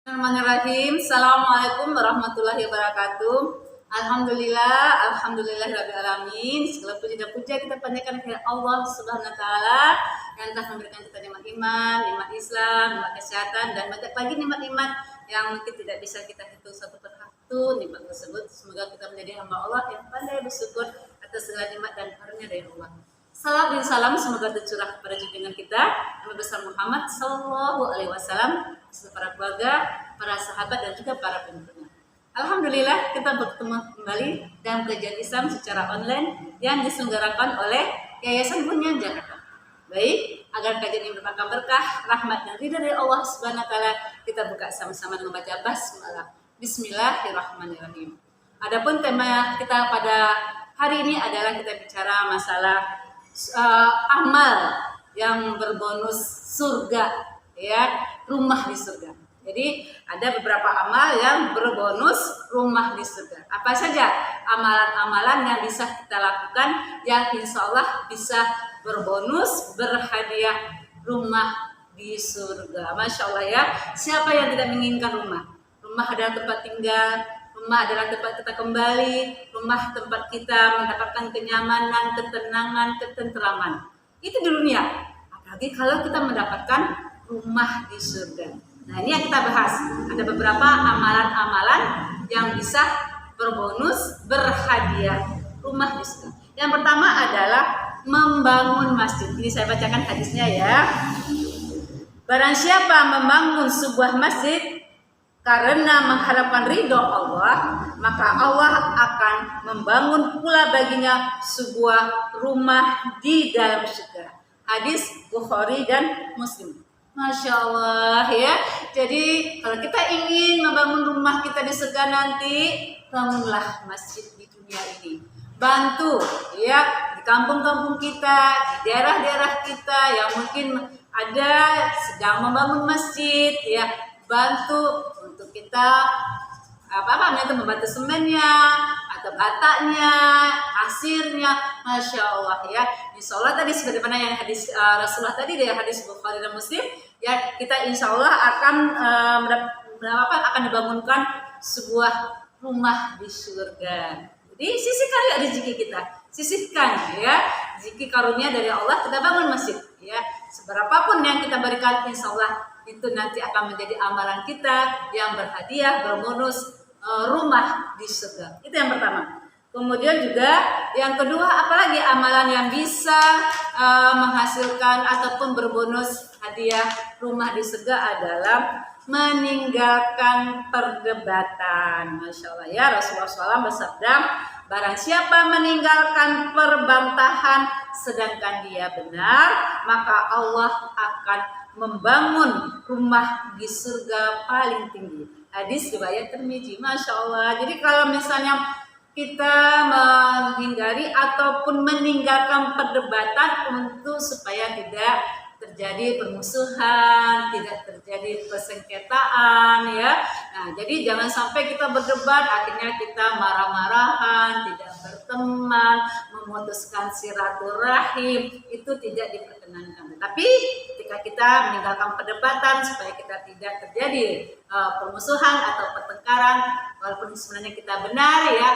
Bismillahirrahmanirrahim. Assalamualaikum warahmatullahi wabarakatuh. Alhamdulillahirabbil alamin. Segala puji dan puja kita panjatkan kepada Allah Subhanahu wa taala yang telah memberikan kita nikmat iman, nikmat Islam, nikmat kesehatan dan banyak lagi nikmat-nikmat yang mungkin tidak bisa kita hitung satu persatu nikmat tersebut. Semoga kita menjadi hamba Allah yang pandai bersyukur atas segala nikmat dan karunia dari Allah. Salam dan salam semoga tercurah kepada junjungan kita Nabi besar Muhammad Sallallahu Alaihi Wasallam, para keluarga, para sahabat dan juga para pengikutnya. Alhamdulillah kita bertemu kembali dalam kajian Islam secara online yang diselenggarakan oleh Yayasan Bunyan Jakarta. Baik, agar kajian ini merupakan berkah, rahmat dan ridha dari Allah Subhanahu Wa Taala, kita buka sama-sama dengan membaca basmalah. Bismillahirrahmanirrahim. Adapun tema kita pada hari ini adalah kita bicara masalah amal yang berbonus surga, ya, rumah di surga. Jadi ada beberapa amal yang berbonus rumah di surga. Apa saja amalan-amalan yang bisa kita lakukan yang insya Allah bisa berbonus, berhadiah rumah di surga. Masya Allah ya. Siapa yang tidak menginginkan rumah? Rumah adalah tempat tinggal. Rumah adalah tempat kita kembali, rumah tempat kita mendapatkan kenyamanan, ketenangan, ketenteraman. Itu di dunia. Apalagi kalau kita mendapatkan rumah di surga. Nah, ini yang kita bahas. Ada beberapa amalan-amalan yang bisa berbonus, berhadiah rumah di surga. Yang pertama adalah membangun masjid. Ini saya bacakan hadisnya ya. Barang siapa membangun sebuah masjid karena mengharapkan ridho Allah, maka Allah akan membangun pula baginya sebuah rumah di dalam surga. Hadis Bukhari dan Muslim. Masya Allah ya. Jadi kalau kita ingin membangun rumah kita di surga nanti, bangunlah masjid di dunia ini. Bantu ya di kampung-kampung kita, di daerah-daerah kita yang mungkin ada sedang membangun masjid ya. Bantu untuk kita membantu semennya atau batanya, pasirnya, masya Allah ya. Insya Allah tadi sebagaimana yang hadis Rasulullah tadi dari hadis Bukhari dan Muslim ya, kita insya Allah akan akan dibangunkan sebuah rumah di surga. Jadi sisihkan ya rezeki kita, sisihkan ya rezeki karunia dari Allah, kita bangun masjid ya. Seberapapun yang kita berikan insya Allah itu nanti akan menjadi amalan kita yang berhadiah, berbonus rumah di surga. Itu yang pertama. Kemudian juga yang kedua, apalagi amalan yang bisa menghasilkan ataupun berbonus hadiah rumah di surga adalah meninggalkan perdebatan. Masya Allah ya, Rasulullah SAW bersabda, barang siapa meninggalkan perbantahan sedangkan dia benar, maka Allah akan membangun rumah di surga paling tinggi. Hadis riwayat Tirmidzi. Masya Allah. Jadi kalau misalnya kita menghindari ataupun meninggalkan perdebatan untuk supaya tidak terjadi permusuhan, tidak terjadi persengketaan ya. Nah, jadi jangan sampai kita berdebat akhirnya kita marah-marahan, tidak berteman, memutuskan silaturahim, itu tidak diperkenankan. Tapi ketika kita meninggalkan perdebatan supaya kita tidak terjadi permusuhan atau pertengkaran, walaupun sebenarnya kita benar ya,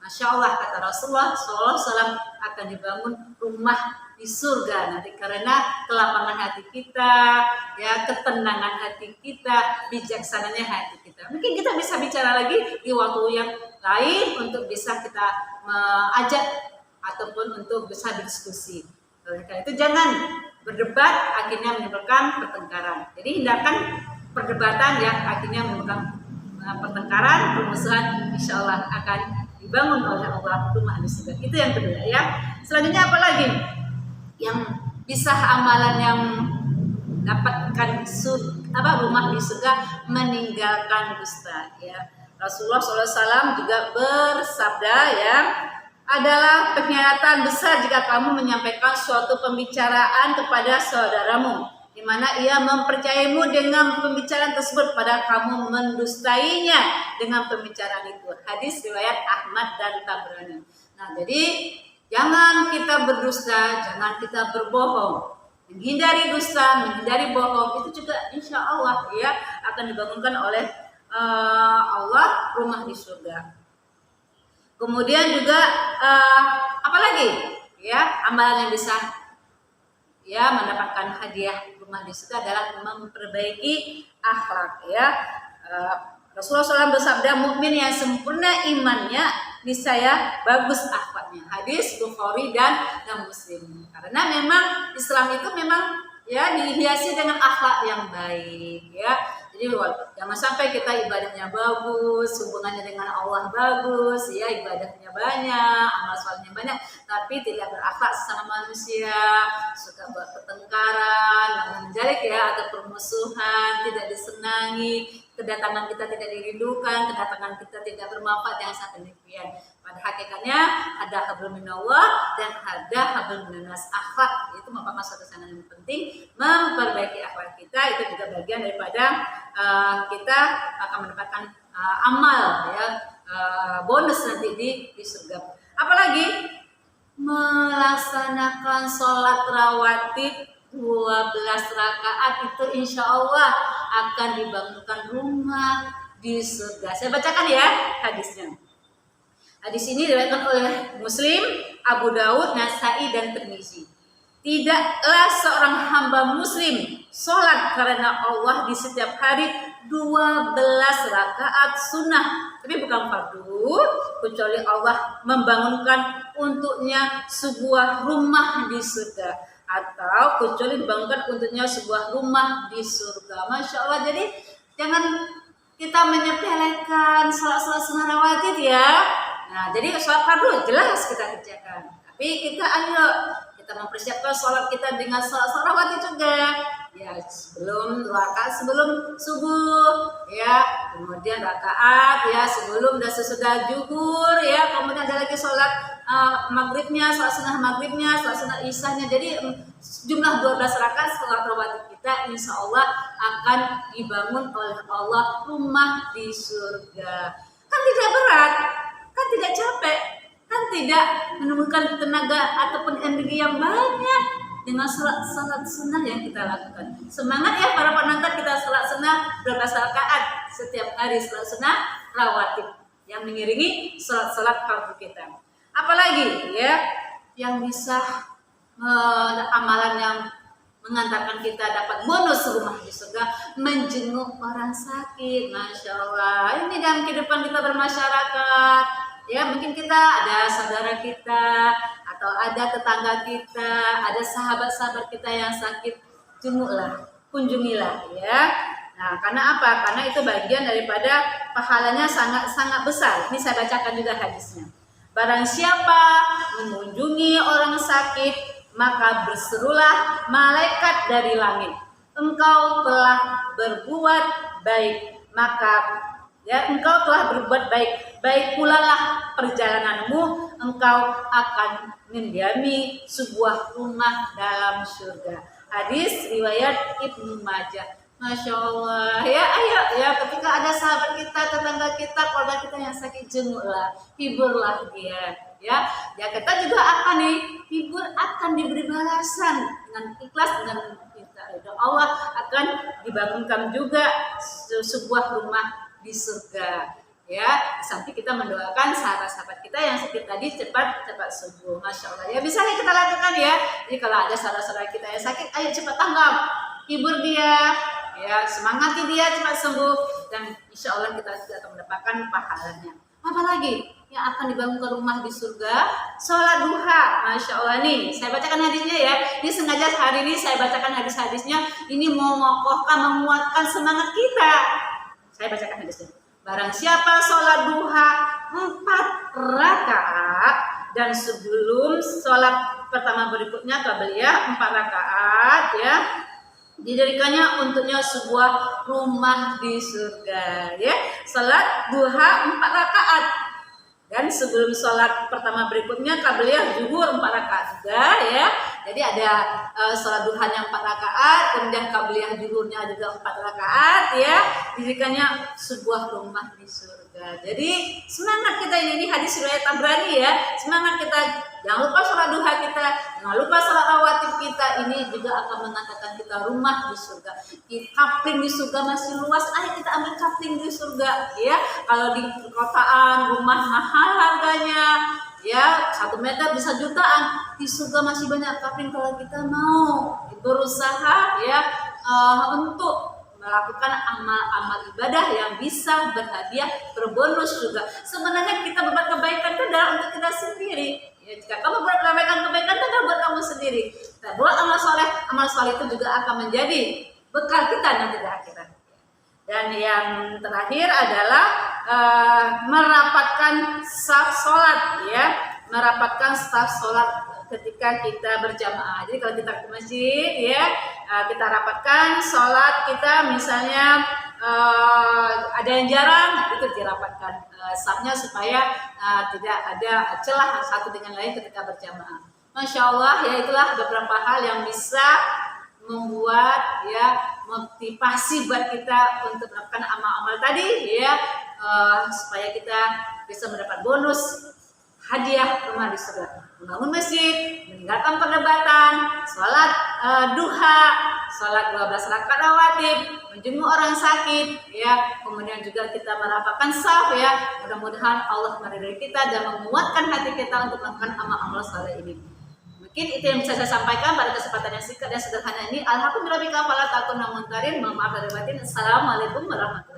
Masya Allah kata Rasulullah SAW akan dibangun rumah di surga nanti karena kelapangan hati kita, ya ketenangan hati kita, bijaksananya hati kita. Mungkin kita bisa bicara lagi di waktu yang lain untuk bisa kita ajak ataupun untuk bisa berdiskusi. Oleh karena itu jangan berdebat akhirnya menimbulkan pertengkaran. Jadi hindarkan perdebatan yang akhirnya menimbulkan pertengkaran, permusuhan. Insya Allah akan dibangun oleh Allah rumah di surga. Itu yang kedua ya. Selanjutnya apa lagi? Yang bisa amalan yang dapatkan rumah di surga, meninggalkan dusta ya. Rasulullah SAW juga bersabda ya, adalah pengkhianatan besar jika kamu menyampaikan suatu pembicaraan kepada saudaramu di mana ia mempercayaimu dengan pembicaraan tersebut pada kamu mendustainya dengan pembicaraan itu. Hadis riwayat Ahmad dan Tabrani. Nah, jadi jangan kita berdusta, jangan kita berbohong. menghindari dusta, menghindari bohong, itu juga insya Allah ya akan dibangunkan oleh Allah rumah di surga. Kemudian juga apalagi ya amalan yang bisa ya mendapatkan hadiah rumah di surga adalah memperbaiki akhlak ya. Rasulullah SAW bersabda, mukmin yang sempurna imannya niscaya bagus akhlaknya. Hadis Bukhari dan Muslim. Karena memang Islam itu memang ya dihiasi dengan akhlak yang baik ya. Jadi jangan sampai kita ibadahnya bagus, hubungannya dengan Allah bagus, ya ibadahnya banyak, amal solehnya banyak, tapi tidak berakhlak sesama manusia, suka buat pertengkaran, menjalik ya, atau permusuhan, tidak disenangi, kedatangan kita tidak dirindukan, kedatangan kita tidak bermanfaat, yang sampai demikian. Pada hakikatnya ada hablum minallah dan ada hablum minas. Akhlak itu merupakan suatu sangat yang penting. Memperbaiki akhlak kita itu juga bagian daripada kita akan mendapatkan amal ya, bonus nanti di surga. Apalagi melaksanakan sholat rawatib 12 rakaat itu insya Allah akan dibangunkan rumah di surga. Saya bacakan ya hadisnya. Hadis ini diriwayatkan oleh Muslim, Abu Daud, Nasai, dan Tirmizi. Tidaklah seorang hamba muslim sholat karena Allah di setiap hari 12 rakaat sunnah, tapi bukan fardu, kecuali Allah membangunkan untuknya sebuah rumah di surga, atau kecuali dibangunkan untuknya sebuah rumah di surga. Masya Allah. Jadi jangan kita menyepelekan sholat sunnah rawatib ya. Nah, jadi sholat fardu jelas kita kerjakan, tapi kita ayo kita mempersiapkan sholat kita dengan sholat rawatib juga. Ya sebelum sebelum subuh ya, kemudian rakaat ya sebelum dan sesudah zuhur ya, kemudian ada lagi sholat maghribnya, sholat sunnah maghribnya, sholat sunnah isyahnya. Jadi jumlah 12 rakaat sholat rawatib kita insya Allah akan dibangun oleh Allah rumah di surga. Kan tidak berat, kan tidak capek, kan tidak menemukan tenaga ataupun energi yang banyak dengan salat sunnah yang kita lakukan. Semangat ya para penonton, kita salat sunnah 12 rakaat setiap hari, salat sunnah rawatib yang mengiringi salat fardu kita. Apalagi ya yang bisa amalan yang mengantarkan kita dapat bonus rumah di surga, menjenguk orang sakit. Masya Allah, ini dalam kehidupan kita bermasyarakat ya, mungkin kita ada saudara kita atau ada tetangga kita, ada sahabat-sahabat kita yang sakit, jenguklah, kunjungilah ya. Nah, karena apa? Karena itu bagian daripada pahalanya sangat besar. Ini saya bacakan juga hadisnya. Barang siapa mengunjungi orang sakit, maka berserulah malaikat dari langit, engkau telah berbuat baik, maka ya engkau telah berbuat baik, baik pula lah perjalananmu, engkau akan mendiami sebuah rumah dalam surga. Hadis riwayat Ibnu Majah. Masya Allah ya, ayo ya, ketika ada sahabat kita, tetangga kita, keluarga kita yang sakit, jenguklah, hiburlah dia ya. Ya kita juga akan dihibur, akan diberi balasan dengan ikhlas, dengan Allah akan dibangunkan juga sebuah rumah di surga ya. Sampai kita mendoakan sahabat-sahabat kita yang sakit tadi cepat sembuh. Masya Allah ya, bisa kita lakukan ya. Jadi kalau ada saudara-saudara kita yang sakit, ayo cepat tanggap, hibur dia ya, semangati dia cepat sembuh, dan insya Allah kita juga akan mendapatkan pahalanya. Apalagi yang akan dibangunkan rumah di surga, sholat duha. Masya Allah nih, saya bacakan hadisnya ya. Ini sengaja hari ini saya bacakan hadis-hadisnya, ini mau mengokohkan, menguatkan semangat kita. Saya bacakan hadisnya. Barang siapa sholat duha 4 rakaat dan sebelum sholat pertama berikutnya qabliyah 4 rakaat ya, didirikannya untuknya sebuah rumah di surga ya. Salat duha 4 rakaat dan sebelum salat pertama berikutnya qabliyah zuhur 4 rakaat juga ya, Jadi ada sholat duhanya 4 rakaat, kemudian qabliyah zuhurnya juga 4 rakaat ya. Dirikannya sebuah rumah di surga. Jadi semangat kita ini hadis riwayat Tabrani ya. Semangat kita, jangan lupa sholat duha kita, jangan lupa sholat rawatib kita, ini juga akan mengantarkan kita rumah di surga. Kapling di surga masih luas, ayo kita ambil kapling di surga ya. Kalau di perkotaan rumah mahal harganya ya, 1 meter bisa jutaan, di surga masih banyak kapling kalau kita mau berusaha ya untuk melakukan amal-amal ibadah yang bisa berhadiah, berbonus juga. Sebenarnya kita berbuat kebaikan itu adalah untuk kita sendiri. Ya, jika kamu buat kebaikan itu adalah buat kamu sendiri. Nah, buat amal soleh itu juga akan menjadi bekal kita nanti di akhirat. Dan yang terakhir adalah merapatkan saf sholat ya, merapatkan saf sholat ketika kita berjamaah. Jadi kalau kita ke masjid ya, kita rapatkan sholat kita, misalnya ada yang jarang, itu dirapatkan safnya supaya tidak ada celah satu dengan lain ketika berjamaah. Masya Allah ya, itulah beberapa hal yang bisa membuat ya motivasi buat kita untuk melakukan amal-amal tadi ya, supaya kita bisa mendapat bonus hadiah rumah di surga. Membangun masjid, meninggalkan perdebatan, sholat duha, sholat 12 rakaat rawatib, menjenguk orang sakit ya, kemudian juga kita merapatkan saf ya. Mudah-mudahan Allah meridhai kita dan menguatkan hati kita untuk melakukan amal-amal saleh ini. Mungkin itu yang bisa saya sampaikan pada kesempatan yang singkat dan sederhana ini. Alhamdulillah, mohon maaf lahir batin. Assalamualaikum warahmatullahi wabarakatuh.